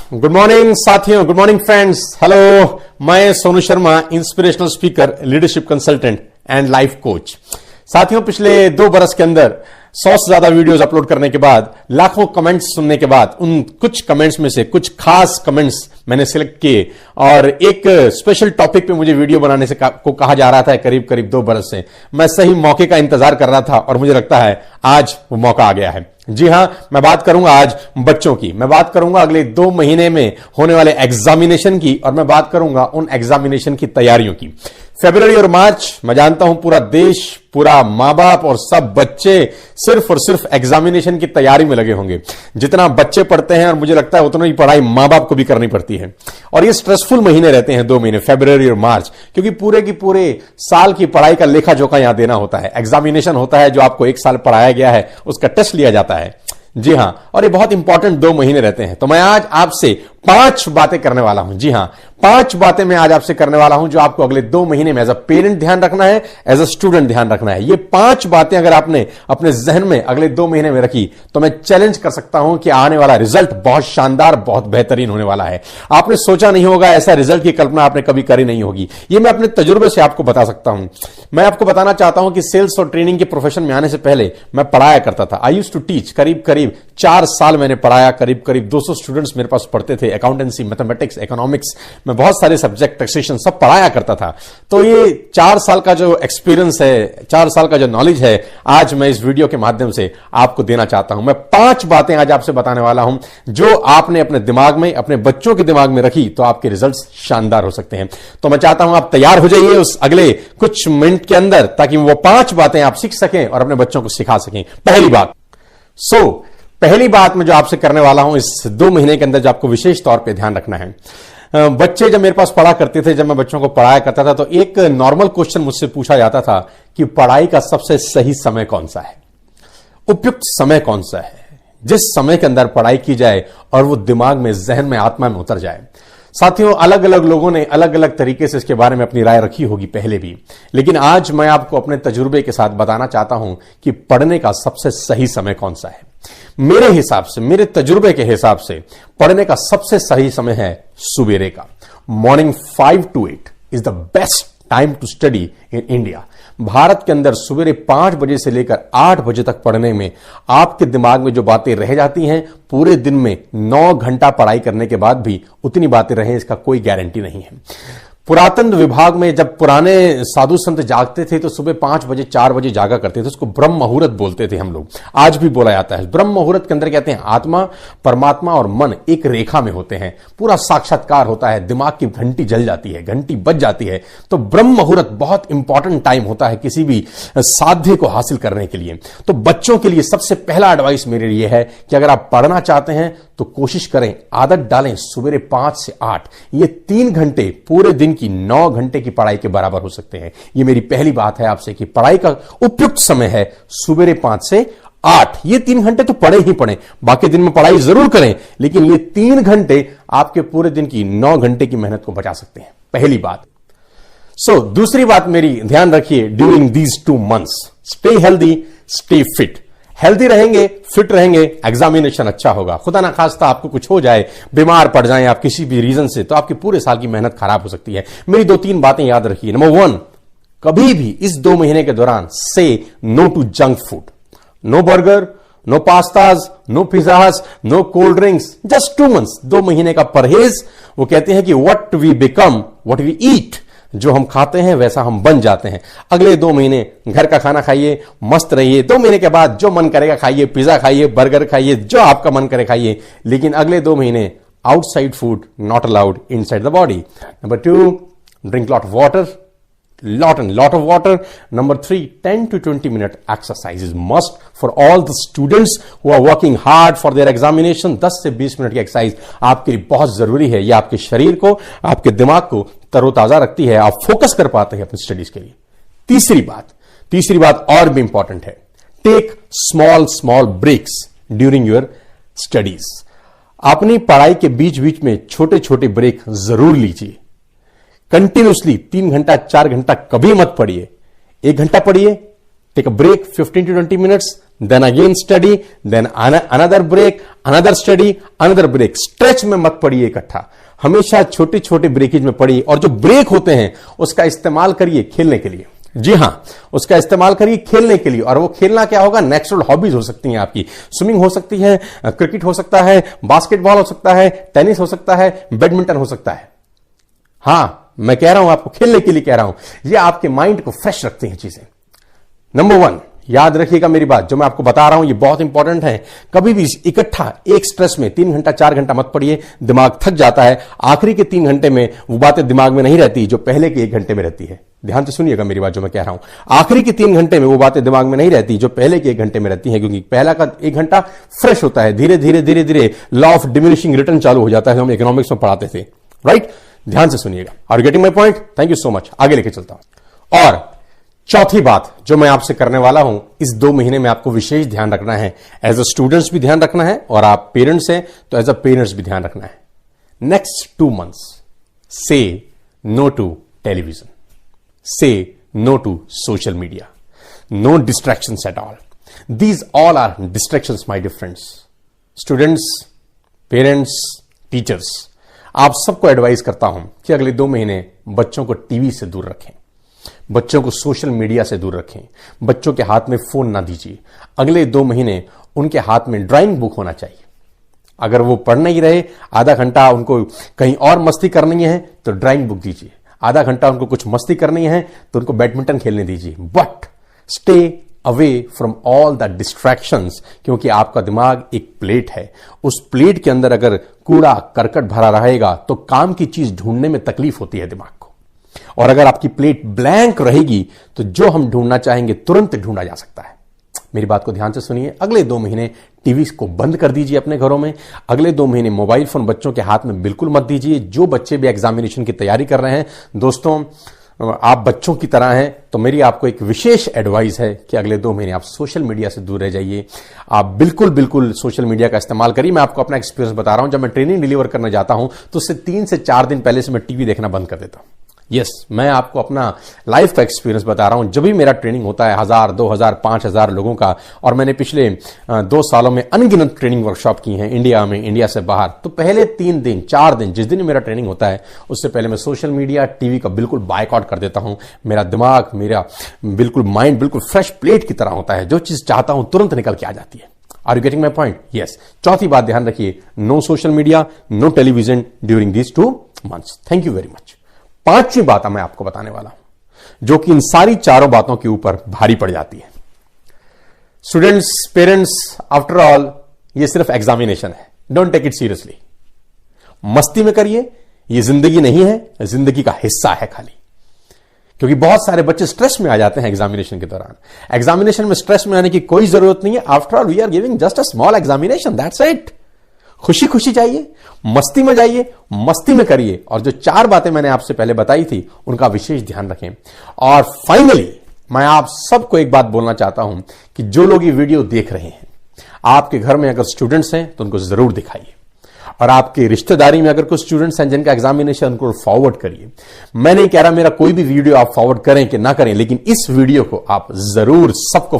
Good morning साथियों, good morning friends. Hello, मैं Sonu Sharma, inspirational speaker, leadership consultant and life coach. साथियों, पिछले 2 बरस के अंदर 100 से ज्यादा वीडियोस अपलोड करने के बाद, लाखों कमेंट्स सुनने के बाद, उन कुछ कमेंट्स में से कुछ खास कमेंट्स मैंने सिलेक्ट किए और एक स्पेशल टॉपिक पे मुझे वीडियो बनाने से को कहा जा रहा था। करीब करीब 2 बरस से मैं सही मौके का इंतजार कर रहा था और मुझे लगता है आज वो मौका आ गया है। जी हां, मैं बात करूंगा आज बच्चों की। मैं बात करूंगा अगले 2 महीने में होने वाले एग्जामिनेशन की, और मैं बात करूंगा उन एग्जामिनेशन की तैयारियों की। फरवरी और मार्च, मैं जानता हूं पूरा देश, पूरा मां बाप और सब बच्चे सिर्फ और सिर्फ एग्जामिनेशन की तैयारी में लगे होंगे। जितना बच्चे पढ़ते हैं, और मुझे लगता है उतना ही पढ़ाई मां बाप को भी करनी पड़ती है। और ये स्ट्रेसफुल महीने रहते हैं 2 महीने, फरवरी और मार्च, क्योंकि पूरे की पूरे साल की पढ़ाई का लेखा जोखा यहां देना होता है। एग्जामिनेशन होता है जो आपको 1 साल पढ़ाया गया है उसका टेस्ट लिया जाता है। जी हां, और ये बहुत इंपॉर्टेंट 2 महीने रहते हैं। तो मैं आज आपसे 5 बातें करने वाला हूं। जी हां, 5 बातें मैं आज आपसे करने वाला हूं जो आपको अगले 2 महीने में एज अ पेरेंट ध्यान रखना है, एज अ स्टूडेंट ध्यान रखना है। ये 5 बातें अगर आपने अपने जहन में अगले 2 महीने में रखी तो मैं चैलेंज कर सकता हूं कि आने वाला रिजल्ट बहुत शानदार, बहुत बेहतरीन होने वाला है। आपने सोचा नहीं होगा, ऐसा रिजल्ट की कल्पना आपने कभी करी नहीं होगी। ये मैं अपने तजुर्बे से आपको बता सकता हूं। मैं आपको बताना चाहता हूं कि सेल्स और ट्रेनिंग के प्रोफेशन में आने से पहले मैं पढ़ाया करता था। I used to teach. करीब करीब 4 साल मैंने पढ़ाया। करीब करीब 200 स्टूडेंट्स मेरे पास पढ़ते थे। अकाउंटेंसी, मैथमेटिक्स, इकोनॉमिक्स में बहुत सारे सब्जेक्ट, टैक्सेशन, सब पढ़ाया करता था। तो ये 4 साल का जो एक्सपीरियंस है, 4 साल का जो नॉलेज है, आज मैं इस वीडियो के माध्यम से आपको देना चाहता हूं। मैं 5 बातें आज आपसे बताने वाला हूं जो आपने अपने दिमाग में, अपने बच्चों के दिमाग में रखी तो आपके रिजल्ट्स शानदार हो सकते हैं। तो मैं चाहता हूं आप तैयार हो जाइए उस अगले कुछ मिनट के अंदर, ताकि वो 5 बातें आप सीख सकें और अपने बच्चों को सिखा सकें। पहली बात, पहली बात मैं जो आपसे करने वाला हूं इस 2 महीने के अंदर, जो आपको विशेष तौर पे ध्यान रखना है। बच्चे जब मेरे पास पढ़ा करते थे, जब मैं बच्चों को पढ़ाया करता था, तो एक नॉर्मल क्वेश्चन मुझसे पूछा जाता था कि पढ़ाई का सबसे सही समय कौन सा है, उपयुक्त समय कौन सा है, जिस समय के अंदर पढ़ाई की जाए और वो दिमाग में, जहन में, आत्मा में उतर जाए। साथियों, अलग अलग लोगों ने अलग अलग तरीके से इसके बारे में अपनी राय रखी होगी पहले भी, लेकिन आज मैं आपको अपने तजुर्बे के साथ बताना चाहता हूं कि पढ़ने का सबसे सही समय कौन सा है। मेरे हिसाब से, मेरे तजुर्बे के हिसाब से पढ़ने का सबसे सही समय है सुबेरे का। Morning 5 to 8 is the best time to study in India. भारत के अंदर सुबेरे 5 बजे से लेकर 8 बजे तक पढ़ने में आपके दिमाग में जो बातें रह जाती हैं, पूरे दिन में 9 घंटा पढ़ाई करने के बाद भी उतनी बातें रहें, इसका कोई गारंटी नहीं है। पुरातन विभाग में जब पुराने साधु संत जागते थे तो सुबह 5 बजे 4 बजे जागा करते थे। उसको ब्रह्म मुहूर्त बोलते थे हम लोग, आज भी बोला जाता है। ब्रह्म मुहूर्त के अंदर कहते हैं आत्मा, परमात्मा और मन एक रेखा में होते हैं, पूरा साक्षात्कार होता है, दिमाग की घंटी जल जाती है, घंटी बज जाती है। तो ब्रह्म मुहूर्त बहुत इंपॉर्टेंट टाइम होता है किसी भी साध्य को हासिल करने के लिए। तो बच्चों के लिए सबसे पहला एडवाइस मेरे लिए है कि अगर आप पढ़ना चाहते हैं तो कोशिश करें, आदत डालें सुबह 5 से 8। ये 3 घंटे पूरे दिन की 9 घंटे की पढ़ाई के बराबर हो सकते हैं। ये मेरी पहली बात है आपसे कि पढ़ाई का उपयुक्त समय है सुबह 5 से 8। ये 3 घंटे तो पढ़े ही पढ़े, बाकी दिन में पढ़ाई जरूर करें, लेकिन ये 3 घंटे आपके पूरे दिन की 9 घंटे की मेहनत को बचा सकते हैं। पहली बात। दूसरी बात मेरी, ध्यान रखिए, during these 2 months stay healthy, stay fit. Healthy रहेंगे, फिट रहेंगे, एग्जामिनेशन अच्छा होगा। खुदा ना खास्ता आपको कुछ हो जाए, बीमार पड़ जाएं आप किसी भी रीजन से, तो आपके पूरे साल की मेहनत खराब हो सकती है। मेरी 2-3 बातें याद रखिए। नंबर 1, कभी भी इस 2 महीने के दौरान से no to junk food. No burger, no pastas, no pizzas, no cold drinks, just 2 months, 2 महीने का परहेज। वो कहते हैं कि what we become what we eat. जो हम खाते हैं वैसा हम बन जाते हैं। अगले 2 महीने घर का खाना खाइए, मस्त रहिए। 2 महीने के बाद जो मन करेगा खाइए, पिज्जा खाइए, बर्गर खाइए, जो आपका मन करे खाइए, लेकिन अगले 2 महीने outside food not allowed inside the body. Number 2, drink lot of water, lot of water. Number 3, 10 to 20 minute exercise is must for all the students who are working hard for their examination. 10 से 20 minute की exercise आपके लिए बहुत जरूरी है। यह आपके शरीर को, आपके दिमाग को तरोताजा रखती है, आप फोकस कर पाते हैं अपनी स्टडीज के लिए। तीसरी बात और भी इंपॉर्टेंट है, take small breaks during your studies. अपनी पढ़ाई के बीच बीच में छोटे छोटे ब्रेक जरूर लीजिए। कंटिन्यूसली 3 घंटा 4 घंटा कभी मत पढ़िए। 1 घंटा पढ़िए, take a break 15 to 20 minutes, then again study, then another break, another study, another break. Stretch में मत पढ़िए इकट्ठा, हमेशा छोटे छोटे ब्रेकेज में पढ़िए। और जो ब्रेक होते हैं उसका इस्तेमाल करिए खेलने के लिए। जी हां, उसका इस्तेमाल करिए खेलने के लिए। और वो खेलना क्या होगा? नेचुरल हॉबीज हो सकती हैं आपकी, स्विमिंग हो सकती है, क्रिकेट हो सकता है, बास्केटबॉल हो सकता है, टेनिस हो सकता है, बैडमिंटन हो सकता है। हां, मैं कह रहा हूं आपको खेलने के लिए कह रहा हूं, ये आपके माइंड को फ्रेश रखती हैं चीजें। नंबर 1 याद रखिएगा मेरी बात, जो मैं आपको बता रहा हूं ये बहुत इंपॉर्टेंट है। कभी भी इकट्ठा एक स्ट्रेस में 3 घंटा 4 घंटा मत पढ़िए, दिमाग थक जाता है। आखिरी के 3 घंटे में वो बातें दिमाग में नहीं रहती जो पहले के 1 घंटे में रहती है। ध्यान से सुनिएगा मेरी बात जो मैं कह रहा हूं, आखिरी के 3 घंटे में वो बातें दिमाग में नहीं रहती जो पहले के 1 घंटे में रहती हैं, क्योंकि पहला का 1 घंटा फ्रेश होता है। धीरे धीरे धीरे धीरे लॉ ऑफ डिमिनिशिंग रिटर्न चालू हो जाता है, हम इकोनॉमिक्स में पढ़ाते थे, राइट? ध्यान से सुनिएगा। Are getting my point? Thank you so much. आगे लेके चलता हूं। और चौथी बात जो मैं आपसे करने वाला हूं, इस 2 महीने में आपको विशेष ध्यान रखना है। एज अ स्टूडेंट्स भी ध्यान रखना है, और आप पेरेंट्स हैं तो एज अ पेरेंट्स भी ध्यान रखना है। नेक्स्ट 2 मंथ्स से नो टू टेलीविजन, से no to social media, no distractions at all. These all are distractions my dear friends. Students, parents, teachers, आप सबको एडवाइस करता हूं कि अगले 2 महीने बच्चों को टीवी से दूर रखें, बच्चों को सोशल मीडिया से दूर रखें, बच्चों के हाथ में फोन ना दीजिए। अगले 2 महीने उनके हाथ में ड्राइंग बुक होना चाहिए। अगर वो पढ़ नहीं रहे, आधा घंटा उनको कहीं और मस्ती करनी है तो ड्राइंग बुक दीजिए। आधा घंटा उनको कुछ मस्ती करनी है तो उनको बैडमिंटन खेलने दीजिए। But stay away from all the distractions, क्योंकि आपका दिमाग एक प्लेट है। उस प्लेट के अंदर अगर कूड़ा करकट भरा रहेगा तो काम की चीज ढूंढने में तकलीफ होती है दिमाग को। और अगर आपकी प्लेट ब्लैंक रहेगी तो जो हम ढूंढना चाहेंगे तुरंत ढूंढा जा सकता है। मेरी बात को ध्यान से सुनिए। अगले 2 महीने टीवी को बंद कर दीजिए अपने घरों में। अगले 2 महीने मोबाइल फोन बच्चों के हाथ में बिल्कुल मत दीजिए। जो बच्चे भी एग्जामिनेशन की तैयारी कर रहे हैं, दोस्तों आप बच्चों की तरह हैं, तो मेरी आपको एक विशेष एडवाइस है कि अगले 2 महीने आप सोशल मीडिया से दूर रह जाइए। आप बिल्कुल सोशल मीडिया का इस्तेमाल करिए। मैं आपको अपना एक्सपीरियंस बता रहा हूं, जब मैं ट्रेनिंग डिलीवर करने जाता हूं तो उससे 3 से 4 दिन पहले से मैं टीवी देखना बंद कर देता हूं। यस, मैं आपको अपना लाइफ का एक्सपीरियंस बता रहा हूं। जब भी मेरा ट्रेनिंग होता है 1000, 2000, 5000 लोगों का, और मैंने पिछले 2 सालों में अनगिनत ट्रेनिंग वर्कशॉप की हैं इंडिया में, इंडिया से बाहर, तो पहले 3 दिन 4 दिन जिस दिन मेरा ट्रेनिंग होता है उससे पहले मैं सोशल मीडिया, टीवी का बिल्कुल बायकॉट कर देता हूं। मेरा दिमाग, मेरा बिल्कुल माइंड बिल्कुल फ्रेश प्लेट की तरह होता है। जो चीज चाहता हूं तुरंत निकल के आ जाती है। Are you getting my point? Yes. चौथी बात ध्यान रखिए, no social media, no television during these 2 months. Thank you very much. 5वीं बात मैं आपको बताने वाला हूं, जो कि इन सारी चारों बातों के ऊपर भारी पड़ जाती है। स्टूडेंट्स, पेरेंट्स, आफ्टर ऑल ये सिर्फ एग्जामिनेशन है, डोंट टेक इट सीरियसली। मस्ती में करिए, ये जिंदगी नहीं है, जिंदगी का हिस्सा है खाली। क्योंकि बहुत सारे बच्चे स्ट्रेस में आ जाते हैं एग्जामिनेशन के दौरान। एग्जामिनेशन में स्ट्रेस में आने की कोई जरूरत नहीं है। After all we are giving just a small examination, that's it. खुशी खुशी जाइए, मस्ती में जाइए, मस्ती में करिए। और जो 4 बातें मैंने आपसे पहले बताई थी उनका विशेष ध्यान रखें। और फाइनली मैं आप सबको एक बात बोलना चाहता हूं कि जो लोग ये वीडियो देख रहे हैं, आपके घर में अगर स्टूडेंट्स हैं तो उनको जरूर दिखाइए, और आपकी रिश्तेदारी में अगर कुछ स्टूडेंट्स हैं जिनका एग्जामिनेशन, उनको फॉरवर्ड करिए। मैं नहीं कह रहा मेरा कोई भी वीडियो आप फॉरवर्ड करें कि ना करें, लेकिन इस वीडियो को आप जरूर सबको